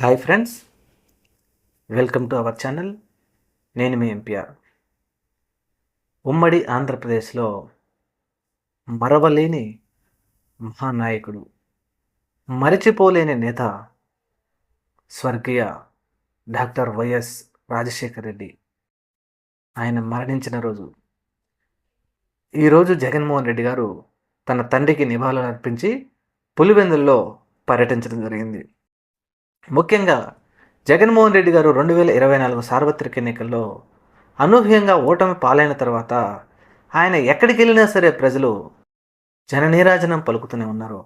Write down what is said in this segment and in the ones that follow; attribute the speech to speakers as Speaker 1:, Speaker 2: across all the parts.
Speaker 1: Hi friends, welcome to our channel. నేను మీ MPR. ఉమ్మడి ఆంధ్రప్రదేశ్లో మరవలేని మహానాయకుడు, మరిచిపోలేని నేత స్వర్గీయ డాక్టర్ వైఎస్ రాజశేఖర రెడ్డి. ఆయన మరణించిన రోజు ఈరోజు జగన్మోహన్ రెడ్డి గారు తన తండ్రికి నివాళులు అర్పించి పులివెందుల్లో పర్యటించడం జరిగింది. ముఖ్యంగా జగన్మోహన్ రెడ్డి గారు 2024 సార్వత్రిక ఎన్నికల్లో అనూహ్యంగా ఓటమి పాలైన తర్వాత ఆయన ఎక్కడికి వెళ్ళినా సరే ప్రజలు జననీరాజనం పలుకుతూనే ఉన్నారు.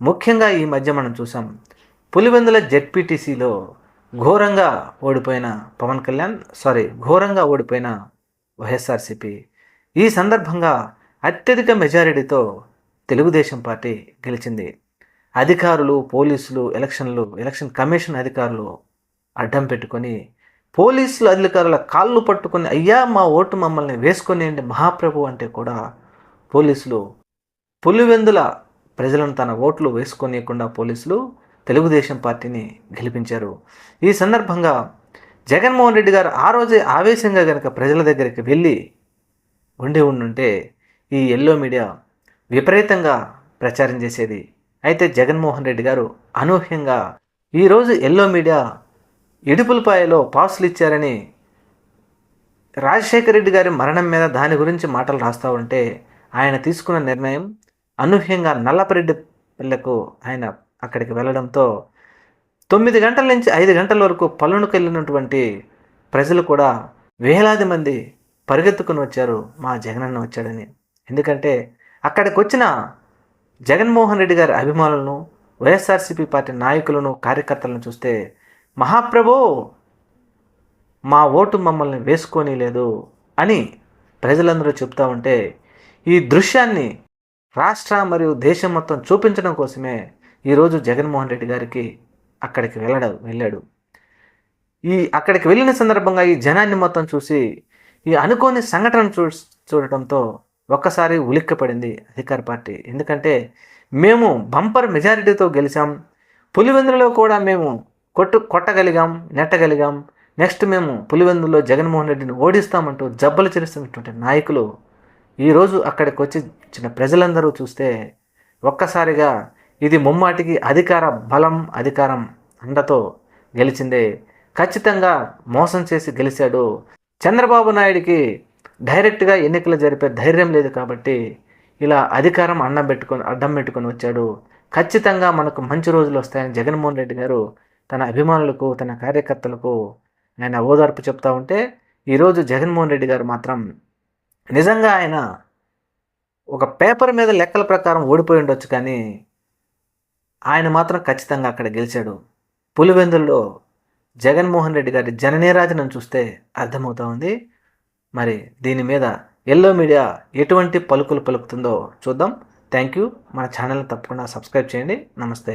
Speaker 1: ముఖ్యంగా ఈ మధ్య మనం చూసాం, పులివెందుల జెడ్పీటీసీలో ఘోరంగా ఓడిపోయిన వైఎస్ఆర్సీపీ. ఈ సందర్భంగా అత్యధిక మెజారిటీతో తెలుగుదేశం పార్టీ గెలిచింది. అధికారులు, పోలీసులు, ఎలక్షన్ కమిషన్ అధికారులు అడ్డం పెట్టుకొని పోలీసులు అధికారుల కాళ్ళు పట్టుకొని, అయ్యా మా ఓటు మమ్మల్ని వేసుకొనియండి మహాప్రభు అంటే కూడా పోలీసులు పులివెందుల ప్రజలను తన ఓట్లు వేసుకొనియకుండా పోలీసులు తెలుగుదేశం పార్టీని గెలిపించారు. ఈ సందర్భంగా జగన్మోహన్ రెడ్డి గారు ఆ రోజే ఆవేశంగా కనుక ప్రజల దగ్గరికి వెళ్ళి ఉండుంటే ఈ ఎల్లో మీడియా విపరీతంగా ప్రచారం చేసేది. అయితే జగన్మోహన్ రెడ్డి గారు అనూహ్యంగా ఈరోజు ఎల్లో మీడియా ఇడుపులపాయలో పాసులు ఇచ్చారని రాజశేఖర రెడ్డి గారి మరణం మీద దాని గురించి మాటలు రాస్తూ ఉంటే ఆయన తీసుకున్న నిర్ణయం అనూహ్యంగా నల్లపరెడ్డిపల్లెకు ఆయన అక్కడికి వెళ్ళడంతో 9 గంటల నుంచి 5 గంటల వరకు పల్లునికి వెళ్ళినటువంటి ప్రజలు కూడా వేలాది మంది పరిగెత్తుకుని వచ్చారు, మా జగనన్న వచ్చాడని. ఎందుకంటే అక్కడికి వచ్చిన జగన్మోహన్ రెడ్డి గారి అభిమానులను, వైఎస్ఆర్సీపీ పార్టీ నాయకులను, కార్యకర్తలను చూస్తే మహాప్రభు మా ఓటు మమ్మల్ని వేసుకొని లేదు అని ప్రజలందరూ చెప్తా ఉంటే ఈ దృశ్యాన్ని రాష్ట్ర మరియు దేశం మొత్తం చూపించడం కోసమే ఈరోజు జగన్మోహన్ రెడ్డి గారికి అక్కడికి వెళ్ళాడు. అక్కడికి వెళ్ళిన సందర్భంగా ఈ జనాన్ని మొత్తం చూసి ఈ అనుకోని సంఘటన చూడటంతో ఒక్కసారి ఉలిక్కిపడింది అధికార పార్టీ. ఎందుకంటే మేము బంపర్ మెజారిటీతో గెలిచాం, పులివెందులలో కూడా మేము కొట్టగలిగాం, నెట్టగలిగాం, నెక్స్ట్ మేము పులివెందులో జగన్మోహన్ రెడ్డిని ఓడిస్తామంటూ జబ్బలు చేస్తున్నటువంటి నాయకులు ఈరోజు అక్కడికి వచ్చిన ప్రజలందరూ చూస్తే ఒక్కసారిగా ఇది ముమ్మాటికి అధికార బలం, అధికారం అండతో గెలిచిందే. ఖచ్చితంగా మోసం చేసి గెలిచాడు. చంద్రబాబు నాయుడికి డైరెక్ట్గా ఎన్నికలు జరిపే ధైర్యం లేదు కాబట్టి ఇలా అధికారం అడ్డం పెట్టుకొని వచ్చాడు. ఖచ్చితంగా మనకు మంచి రోజులు వస్తాయని జగన్మోహన్ రెడ్డి గారు తన అభిమానులకు, తన కార్యకర్తలకు ఆయన ఓదార్పు చెప్తా ఉంటే ఈరోజు జగన్మోహన్ రెడ్డి గారు మాత్రం నిజంగా ఆయన ఒక పేపర్ మీద లెక్కల ప్రకారం ఓడిపోయి ఉండొచ్చు, కానీ ఆయన మాత్రం ఖచ్చితంగా అక్కడ గెలిచాడు. పులివెందుల్లో జగన్మోహన్ రెడ్డి గారి జననీరాజనం చూస్తే అర్థమవుతా ఉంది. మరి దీని మీద ఎల్లో మీడియా ఎటువంటి పలుకులు పలుకుతుందో చూద్దాం. Thank you. మన ఛానల్ని తప్పకుండా సబ్స్క్రైబ్ చేయండి. నమస్తే.